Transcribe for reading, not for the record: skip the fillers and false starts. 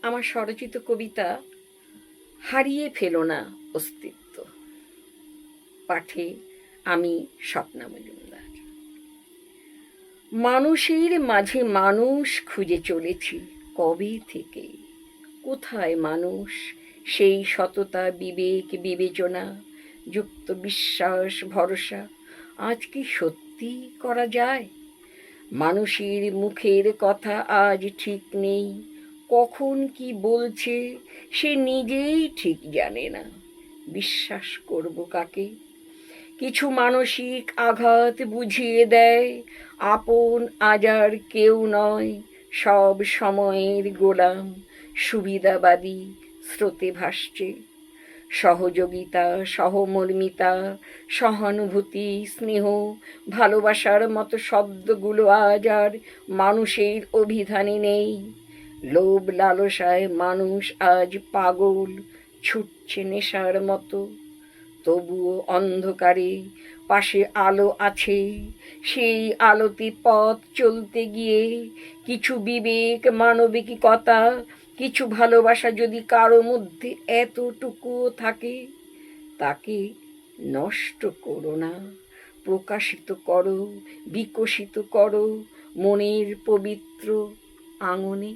আমার স্বরচিত কবিতা হারিয়ে ফেলো না অস্তিত্ব। পাঠে আমি স্বপ্না মজুমদার। মানুষের মাঝে মানুষ খুঁজে চলেছি কবে থেকে। কোথায় মানুষ, সেই সততা, বিবেক, বিবেচনা যুক্ত বিশ্বাস, ভরসা আজ কি সত্যি করা যায়? মানুষের মুখের কথা আজ ঠিক নেই, কখন কি বলছে সে নিজেই ঠিক জানে না। বিশ্বাস করব কাকে? কিছু মানসিক আঘাত বুঝিয়ে দেয় আপন আজ আর কেউ নয়, সব সময়ের গোলাম, সুবিধাবাদী স্রোতে ভাসছে। সহযোগিতা, সহমর্মিতা, সহানুভূতি, স্নেহ, ভালোবাসার মতো শব্দগুলো আজ আর মানুষের অভিধানে নেই। লোভ লালসায় মানুষ আজ পাগল, ছুটছে নেশার মতো। তবুও অন্ধকারে পাশে আলো আছে, সেই আলোতে পথ চলতে গিয়ে কিছু বিবেক, মানবিকতা, কিছু ভালোবাসা যদি কারো মধ্যে এতটুকুও থাকে, তাকে নষ্ট করো না, প্রকাশিত করো, বিকশিত করো মনের পবিত্র আঙনে।